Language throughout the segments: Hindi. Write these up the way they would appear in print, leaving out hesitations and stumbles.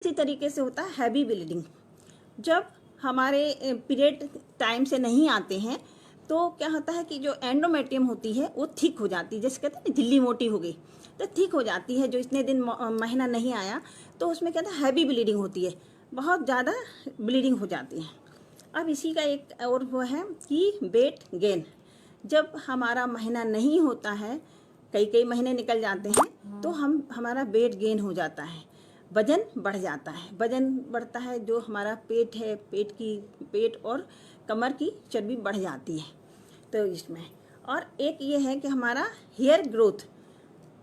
इसी तरीके से होता है हैवी ब्लीडिंग। जब हमारे पीरियड टाइम से नहीं आते हैं तो क्या होता है कि जो एंडोमेट्रियम होती है वो थिक हो जाती है, जैसे कहते हैं ना झिल्ली मोटी हो गई तो थिक हो जाती है। जो इतने दिन महीना नहीं आया तो उसमें कहते हैं हैवी ब्लीडिंग होती है, बहुत ज़्यादा ब्लीडिंग हो जाती है। अब इसी का एक और वो है कि वेट गेन। जब हमारा महीना नहीं होता है, कई कई महीने निकल जाते हैं तो हमारा वेट गेन हो जाता है, वजन बढ़ जाता है। वजन बढ़ता है, जो हमारा पेट है, पेट और कमर की चर्बी बढ़ जाती है। तो इसमें और एक ये है कि हमारा हेयर ग्रोथ,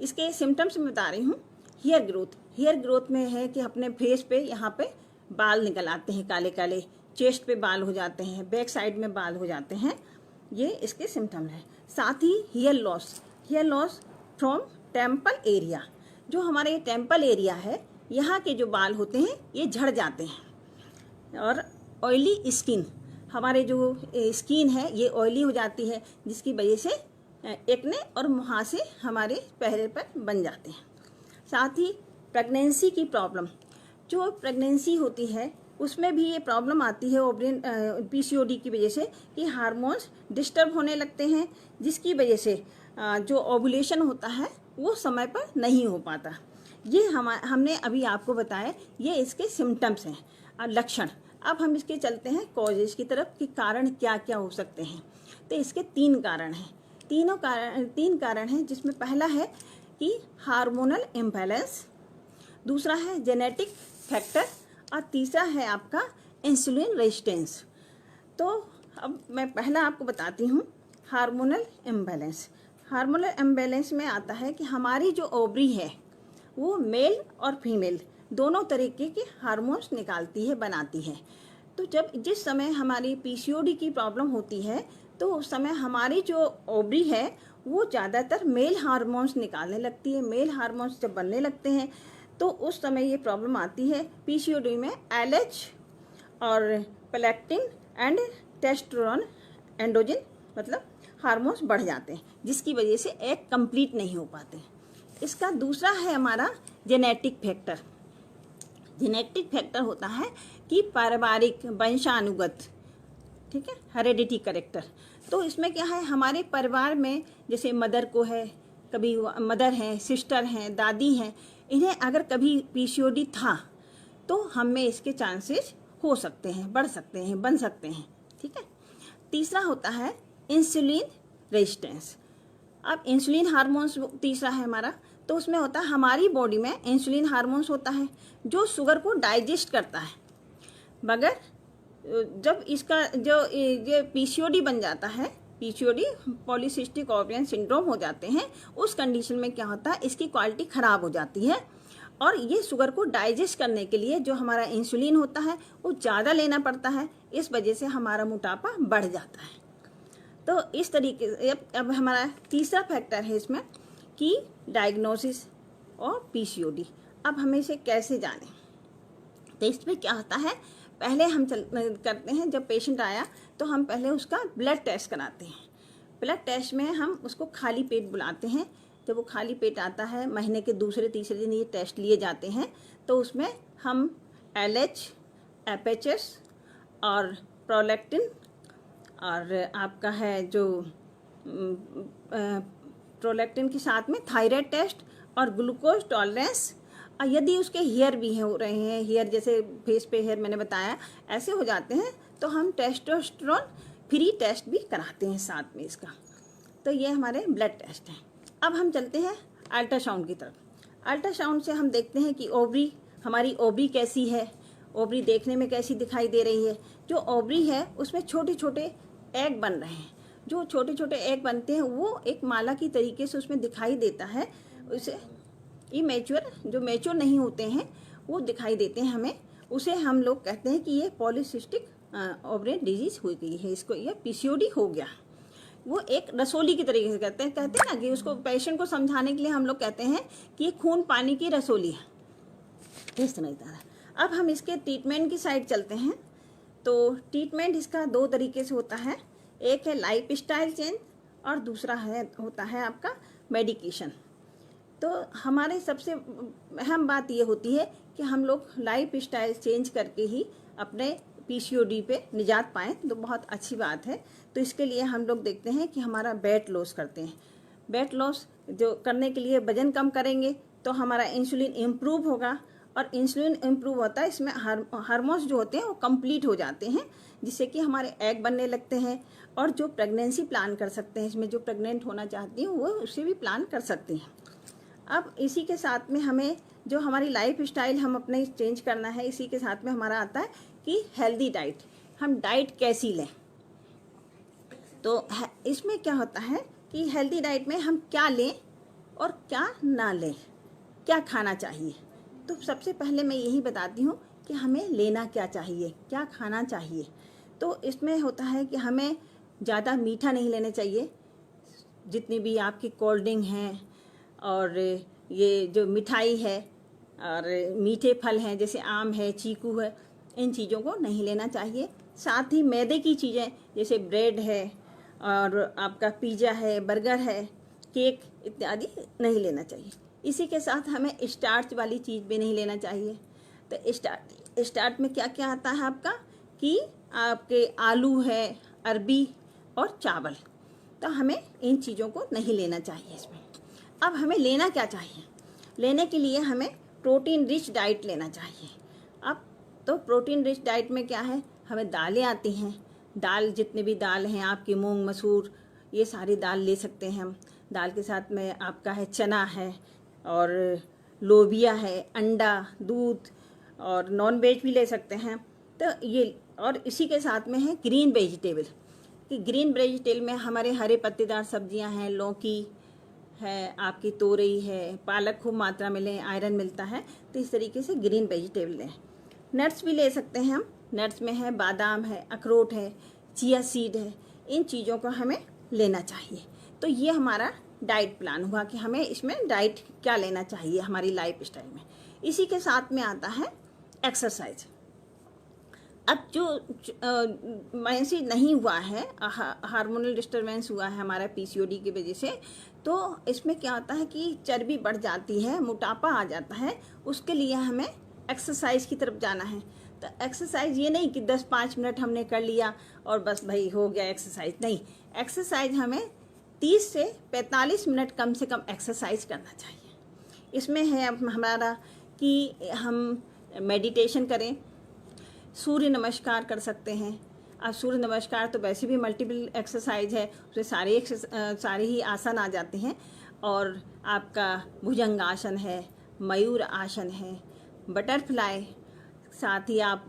इसके सिम्टम्स मैं बता रही हूँ। हेयर ग्रोथ में है कि अपने फेस पे यहाँ पे बाल निकल आते हैं काले काले, चेस्ट पे बाल हो जाते हैं, बैक साइड में बाल हो जाते हैं, ये इसके सिम्टम है। साथ ही hair loss from temple area, जो हमारे टेम्पल एरिया है यहाँ के जो बाल होते हैं ये झड़ जाते हैं। और ऑयली स्किन, हमारे जो स्किन है ये ऑयली हो जाती है, जिसकी वजह से एक्ने और मुहासे हमारे चेहरे पर बन जाते हैं। साथ ही प्रेगनेंसी की प्रॉब्लम, जो प्रेगनेंसी होती है उसमें भी ये प्रॉब्लम आती है ओवरियन पीसीओडी की वजह से कि हार्मोन्स डिस्टर्ब होने लगते हैं, जिसकी वजह से जो ओव्यूलेशन होता है वो समय पर नहीं हो पाता। ये हमने अभी आपको बताया, ये इसके सिम्टम्स हैं, लक्षण। अब हम इसके चलते हैं कॉजेज की तरफ कि कारण क्या क्या हो सकते हैं। तो इसके तीन कारण हैं, तीन कारण हैं, जिसमें पहला है कि हार्मोनल इम्बैलेंस, दूसरा है जेनेटिक फैक्टर और तीसरा है आपका इंसुलिन रेजिस्टेंस। तो अब मैं पहला आपको बताती हूँ हार्मोनल इम्बैलेंस। हार्मोनल इम्बैलेंस में आता है कि हमारी जो ओवरी है वो मेल और फीमेल दोनों तरीके के हार्मोन्स निकालती है, बनाती है। तो जिस समय हमारी पीसीओडी की प्रॉब्लम होती है तो उस समय हमारी जो ओवरी है वो ज़्यादातर मेल हार्मोन्स निकालने लगती है। मेल हार्मोन्स जब बनने लगते हैं तो उस समय ये प्रॉब्लम आती है पीसीओडी में। एलएच और प्रोलैक्टिन एंड टेस्टोस्टेरोन एंड्रोजन मतलब हार्मोन्स बढ़ जाते हैं, जिसकी वजह से एग कंप्लीट नहीं हो पाते। इसका दूसरा है हमारा जेनेटिक फैक्टर। जेनेटिक फैक्टर होता है कि पारिवारिक वंशानुगत, ठीक है, हेरेडिटी कैरेक्टर। तो इसमें क्या है, हमारे परिवार में जैसे मदर को है, कभी मदर हैं, सिस्टर हैं, दादी हैं, इन्हें अगर कभी पीसीओडी था तो हम में इसके चांसेस हो सकते हैं, बढ़ सकते हैं, बन सकते हैं, ठीक है। तीसरा होता है इंसुलिन रेजिस्टेंस। अब इंसुलिन हार्मोन्स तीसरा है हमारा, तो उसमें होता है हमारी बॉडी में इंसुलिन हार्मोन्स होता है जो शुगर को डाइजेस्ट करता है। मगर जब इसका जो ये पीसीओडी बन जाता है, पीसीओडी पॉलीसिस्टिक ओवरियन सिंड्रोम हो जाते हैं, उस कंडीशन में क्या होता है, इसकी क्वालिटी खराब हो जाती है और ये शुगर को डाइजेस्ट करने के लिए जो हमारा इंसुलिन होता है वो ज़्यादा लेना पड़ता है। इस वजह से हमारा मोटापा बढ़ जाता है। तो इस तरीके से अब हमारा तीसरा फैक्टर है इसमें कि डायग्नोसिस और पीसीओडी। अब हमें इसे कैसे जानें, तो इसमें क्या होता है, पहले हम करते हैं, जब पेशेंट आया तो हम पहले उसका ब्लड टेस्ट कराते हैं। ब्लड टेस्ट में हम उसको खाली पेट बुलाते हैं। जब वो खाली पेट आता है, महीने के दूसरे तीसरे दिन ये टेस्ट लिए जाते हैं, तो उसमें हम एलएच, एपएचएस और प्रोलैक्टिन और आपका है जो प्रोलैक्टिन के साथ में थायराइड टेस्ट और ग्लूकोज टॉलरेंस। और यदि उसके हेयर भी हो रहे हैं, हेयर जैसे फेस पे हेयर मैंने बताया ऐसे हो जाते हैं, तो हम टेस्टोस्टेरोन फ्री टेस्ट भी कराते हैं साथ में इसका। तो ये हमारे ब्लड टेस्ट हैं। अब हम चलते हैं अल्ट्रासाउंड की तरफ। अल्ट्रासाउंड से हम देखते हैं कि ओवरी, हमारी ओवरी कैसी है, ओवरी देखने में कैसी दिखाई दे रही है। जो ओवरी है उसमें छोटे छोटे एग बन रहे हैं। जो छोटे छोटे एग बनते हैं वो एक माला की तरीके से उसमें दिखाई देता है। उसे इमेच्योर, जो मैच्योर नहीं होते हैं वो दिखाई देते हैं हमें। उसे हम लोग कहते हैं कि ये पॉलीसिस्टिक ओवरियन डिजीज हो गई है, इसको ये पीसीओडी हो गया। वो एक रसोली की तरीके से कहते हैं ना कि उसको पेशेंट को समझाने के लिए हम लोग कहते हैं कि ये खून पानी की रसोली है, इस तरह का। अब हम इसके ट्रीटमेंट की साइड चलते हैं। तो ट्रीटमेंट इसका दो तरीके से होता है, एक है लाइफ स्टाइल चेंज और दूसरा होता है आपका मेडिकेशन। तो हमारे सबसे अहम बात ये होती है कि हम लोग लाइफ स्टाइल चेंज करके ही अपने पीसीओडी पे निजात पाएँ तो बहुत अच्छी बात है। तो इसके लिए हम लोग देखते हैं कि हमारा वेट लॉस करते हैं। वेट लॉस जो करने के लिए वजन कम करेंगे तो हमारा इंसुलिन इम्प्रूव होगा, और इंसुलिन इम्प्रूव होता है, इसमें हार्मोन्स जो होते हैं वो कंप्लीट हो जाते हैं, जिससे कि हमारे एग बनने लगते हैं, और जो प्रेगनेंसी प्लान कर सकते हैं, इसमें जो प्रेग्नेंट होना चाहती हैं वो उसे भी प्लान कर सकती हैं। अब इसी के साथ में हमें जो हमारी लाइफ स्टाइल हम अपने चेंज करना है, इसी के साथ में हमारा आता है कि हेल्दी डाइट। हम डाइट कैसी लें, तो इसमें क्या होता है कि हेल्दी डाइट में हम क्या लें और क्या ना लें, क्या खाना चाहिए। तो सबसे पहले मैं यही बताती हूँ कि हमें लेना क्या चाहिए, क्या खाना चाहिए। तो इसमें होता है कि हमें ज़्यादा मीठा नहीं लेना चाहिए। जितनी भी आपकी कोल्ड ड्रिंक हैं और ये जो मिठाई है और मीठे फल हैं जैसे आम है, चीकू है, इन चीज़ों को नहीं लेना चाहिए। साथ ही मैदे की चीज़ें जैसे ब्रेड है और आपका पिज़्ज़ा है, बर्गर है, केक इत्यादि नहीं लेना चाहिए। इसी के साथ हमें स्टार्च वाली चीज़ भी नहीं लेना चाहिए। तो स्टार्च में क्या क्या आता है आपका कि आपके आलू है, अरबी और चावल, तो हमें इन चीज़ों को नहीं लेना चाहिए इसमें। अब हमें लेना क्या चाहिए, लेने के लिए हमें प्रोटीन रिच डाइट लेना चाहिए। अब तो प्रोटीन रिच डाइट में क्या है, हमें दालें आती हैं, दाल जितने भी दाल हैं आपकी मूंग मसूर, ये सारी दाल ले सकते हैं हम। दाल के साथ में आपका है चना है और लोबिया है, अंडा, दूध और नॉन वेज भी ले सकते हैं। तो ये, और इसी के साथ में है ग्रीन वेजिटेबल, कि ग्रीन वेजिटेबल में हमारे हरे पत्तेदार सब्जियां हैं, लौकी है, आपकी तोरई है, पालक खूब मात्रा में लें, आयरन मिलता है। तो इस तरीके से ग्रीन वेजिटेबल लें। नट्स भी ले सकते हैं हम, नट्स में है बादाम है, अखरोट है, चिया सीड है, इन चीज़ों को हमें लेना चाहिए। तो ये हमारा डाइट प्लान हुआ कि हमें इसमें डाइट क्या लेना चाहिए हमारी लाइफ स्टाइल में। इसी के साथ में आता है एक्सरसाइज। अब जो मेंसेस नहीं हुआ है, हार्मोनल डिस्टर्बेंस हुआ है हमारा पीसीओडी की वजह से, तो इसमें क्या होता है कि चर्बी बढ़ जाती है, मोटापा आ जाता है। उसके लिए हमें एक्सरसाइज की तरफ जाना है। तो एक्सरसाइज ये नहीं कि 10-5 मिनट हमने कर लिया और बस भाई हो गया एक्सरसाइज, नहीं। एक्सरसाइज हमें 30 से 45 मिनट कम से कम एक्सरसाइज करना चाहिए। इसमें है हमारा कि हम मेडिटेशन करें, सूर्य नमस्कार कर सकते हैं। अब सूर्य नमस्कार तो वैसे भी मल्टीपल एक्सरसाइज है, उसमें सारे ही आसन आ जाते हैं। और आपका भुजंगासन है, मयूर आसन है, बटरफ्लाई, साथ ही आप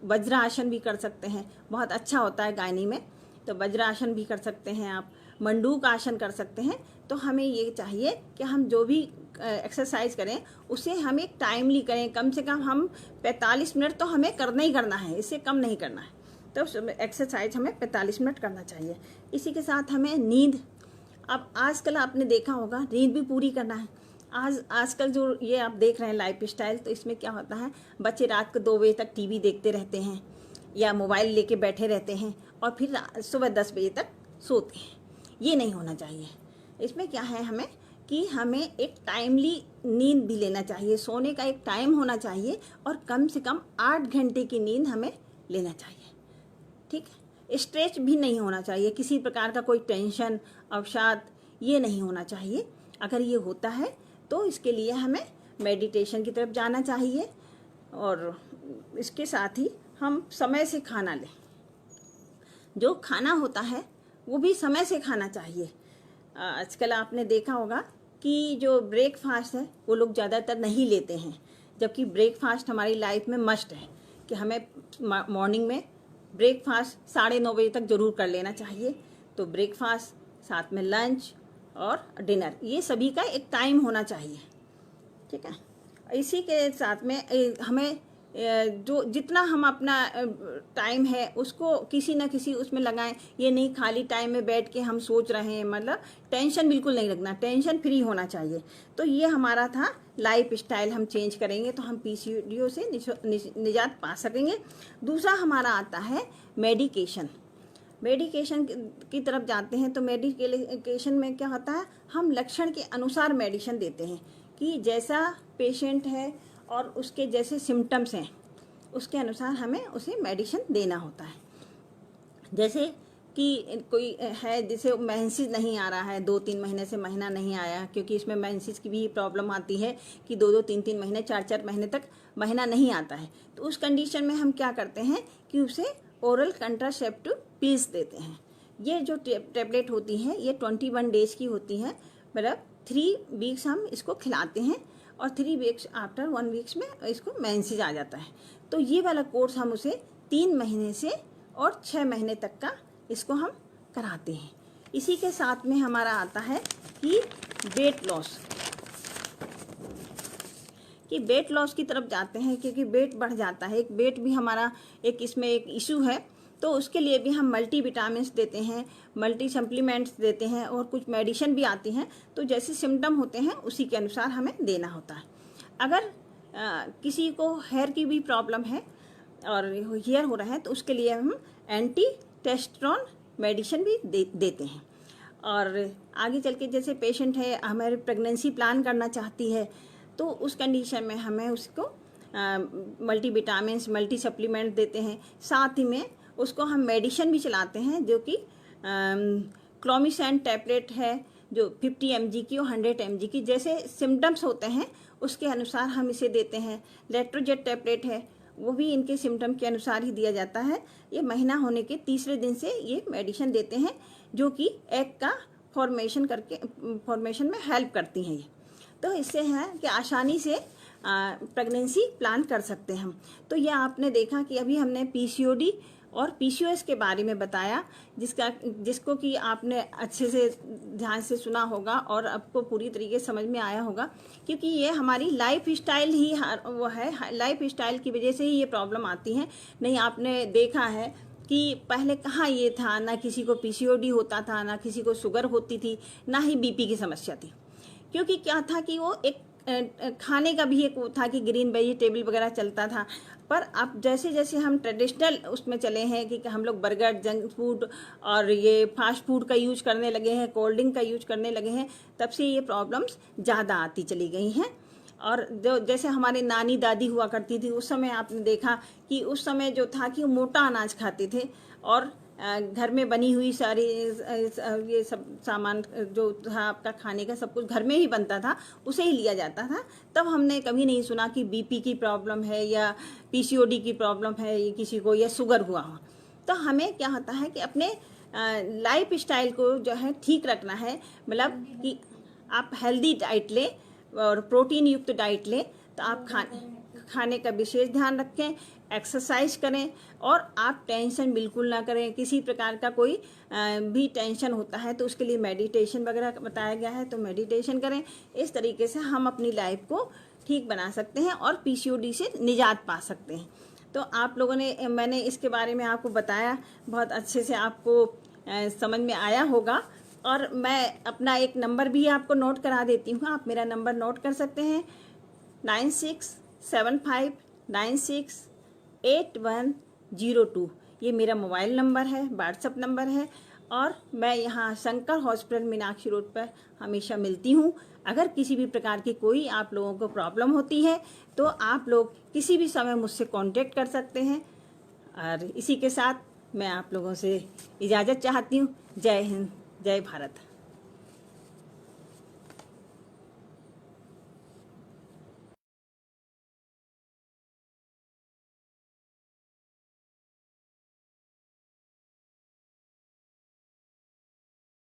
वज्रासन भी कर सकते हैं, बहुत अच्छा होता है गायनी में। तो वज्रासन भी कर सकते हैं आप, मंडूक आसन कर सकते हैं। तो हमें ये चाहिए कि हम जो भी एक्सरसाइज करें उसे हम एक टाइमली करें, कम से कम हम 45 मिनट तो हमें करना ही करना है, इससे कम नहीं करना है। तो एक्सरसाइज हमें 45 मिनट करना चाहिए। इसी के साथ हमें नींद, अब आजकल आपने देखा होगा नींद भी पूरी करना है। आजकल जो ये आप देख रहे हैं लाइफ स्टाइल, तो इसमें क्या होता है, बच्चे रात को 2 बजे तक टीवी देखते रहते हैं या मोबाइल लेके बैठे रहते हैं और फिर सुबह 10 बजे तक सोते हैं। ये नहीं होना चाहिए। इसमें क्या है हमें कि हमें एक टाइमली नींद भी लेना चाहिए, सोने का एक टाइम होना चाहिए और कम से कम 8 घंटे की नींद हमें लेना चाहिए। ठीक है, स्ट्रेच भी नहीं होना चाहिए, किसी प्रकार का कोई टेंशन, अवसाद ये नहीं होना चाहिए। अगर ये होता है तो इसके लिए हमें मेडिटेशन की तरफ जाना चाहिए। और इसके साथ ही हम समय से खाना लें, जो खाना होता है वो भी समय से खाना चाहिए। आजकल आपने देखा होगा कि जो ब्रेकफास्ट है वो लोग ज़्यादातर नहीं लेते हैं, जबकि ब्रेकफास्ट हमारी लाइफ में मस्ट है कि हमें मॉर्निंग में ब्रेकफास्ट 9:30 बजे तक ज़रूर कर लेना चाहिए। तो ब्रेकफास्ट, साथ में लंच और डिनर, ये सभी का एक टाइम होना चाहिए। ठीक है, इसी के साथ में हमें जो जितना हम अपना टाइम है उसको किसी ना किसी उसमें लगाएं। ये नहीं खाली टाइम में बैठ के हम सोच रहे हैं, मतलब टेंशन बिल्कुल नहीं रखना, टेंशन फ्री होना चाहिए। तो ये हमारा था लाइफ स्टाइल, हम चेंज करेंगे तो हम पीसीओडी से निजात पा सकेंगे। दूसरा हमारा आता है मेडिकेशन। मेडिकेशन की तरफ जाते हैं तो मेडिकेशन में क्या होता है, हम लक्षण के अनुसार मेडिसिन देते हैं कि जैसा पेशेंट है और उसके जैसे सिम्टम्स हैं उसके अनुसार हमें उसे मेडिसिन देना होता है। जैसे कि कोई है जिसे मेंसेस नहीं आ रहा है, 2-3 महीने से महीना नहीं आया, क्योंकि इसमें मेंसेस की भी प्रॉब्लम आती है कि 2-2, 3-3 महीने, 4-4 महीने तक महीना नहीं आता है। तो उस कंडीशन में हम क्या करते हैं कि उसे ओरल कंट्रासेप्टिव पिल्स देते हैं। ये जो टेबलेट होती हैं ये 21 डेज की होती हैं, मतलब 3 वीक्स हम इसको खिलाते हैं और 3 वीक्स आफ्टर 1 वीक्स में इसको मेंसेस आ जाता है। तो ये वाला कोर्स हम उसे 3 महीने से और 6 महीने तक का इसको हम कराते हैं। इसी के साथ में हमारा आता है कि वेट लॉस, कि वेट लॉस की तरफ जाते हैं, क्योंकि वेट बढ़ जाता है। एक वेट भी हमारा एक इसमें एक इशू है, तो उसके लिए भी हम मल्टी विटामिन्स देते हैं, मल्टी सप्लीमेंट्स देते हैं और कुछ मेडिसिन भी आती हैं। तो जैसे सिम्टम होते हैं उसी के अनुसार हमें देना होता है। अगर किसी को हेयर की भी प्रॉब्लम है और हेयर हो रहा है तो उसके लिए हम एंटी टेस्टोस्टेरोन मेडिसिन भी देते हैं। और आगे चल के जैसे पेशेंट है हमारे प्रेगनेंसी प्लान करना चाहती है तो उस कंडीशन में हमें उसको मल्टी विटामिन्स, मल्टी सप्लीमेंट देते हैं। साथ ही में उसको हम मेडिसिन भी चलाते हैं, जो कि क्लोमिसन टैबलेट है जो 50 mg की और 100 mg की, जैसे सिम्टम्स होते हैं उसके अनुसार हम इसे देते हैं। लेट्रोजेट टैबलेट है, वो भी इनके सिम्टम के अनुसार ही दिया जाता है। ये महीना होने के तीसरे दिन से ये मेडिसिन देते हैं, जो कि एग का फॉर्मेशन में हेल्प करती हैं ये। तो इससे है कि आसानी से प्रेगनेंसी प्लान कर सकते हैं हम। तो ये आपने देखा कि अभी हमने पीसीओडी और पीसीओएस के बारे में बताया, जिसको कि आपने अच्छे से ध्यान से सुना होगा और आपको पूरी तरीके से समझ में आया होगा, क्योंकि ये हमारी लाइफ स्टाइल ही वो है। लाइफ स्टाइल की वजह से ही ये प्रॉब्लम आती है। नहीं, आपने देखा है कि पहले कहाँ ये था, ना किसी को पीसीओडी होता था, ना किसी को शुगर होती थी, ना ही बीपी की समस्या थी। क्योंकि क्या था कि वो एक खाने का भी एक वो था कि ग्रीन वेजिटेबल वगैरह चलता था। पर अब जैसे जैसे हम ट्रेडिशनल उसमें चले हैं कि हम लोग बर्गर, जंक फूड और ये फास्ट फूड का यूज करने लगे हैं, कोल्ड ड्रिंक का यूज करने लगे हैं, तब से ये प्रॉब्लम्स ज़्यादा आती चली गई हैं। और जो जैसे हमारे नानी दादी हुआ करती थी, उस समय आपने देखा कि उस समय जो था कि वो मोटा अनाज खाते थे और घर में बनी हुई सारी ये सब सामान जो था आपका खाने का, सब कुछ घर में ही बनता था, उसे ही लिया जाता था। तब हमने कभी नहीं सुना कि बीपी की प्रॉब्लम है या पीसीओडी की प्रॉब्लम है ये किसी को, या शुगर हुआ हो। तो हमें क्या होता है कि अपने लाइफ स्टाइल को जो है ठीक रखना है, मतलब कि आप हेल्दी डाइट लें और प्रोटीन युक्त डाइट लें। तो आप खाने का विशेष ध्यान रखें, एक्सरसाइज करें और आप टेंशन बिल्कुल ना करें। किसी प्रकार का कोई भी टेंशन होता है तो उसके लिए मेडिटेशन वगैरह बताया गया है, तो मेडिटेशन करें। इस तरीके से हम अपनी लाइफ को ठीक बना सकते हैं और पीसीओडी से निजात पा सकते हैं। तो आप लोगों ने, मैंने इसके बारे में आपको बताया, बहुत अच्छे से आपको समझ में आया होगा। और मैं अपना एक नंबर भी आपको नोट करा देती हूँ, आप मेरा नंबर नोट कर सकते हैं 9675968102। ये मेरा मोबाइल नंबर है, व्हाट्सएप नंबर है। और मैं यहाँ शंकर हॉस्पिटल मीनाक्षी रोड पर हमेशा मिलती हूँ। अगर किसी भी प्रकार की कोई आप लोगों को प्रॉब्लम होती है तो आप लोग किसी भी समय मुझसे कांटेक्ट कर सकते हैं। और इसी के साथ मैं आप लोगों से इजाज़त चाहती हूँ। जय हिंद, जय भारत।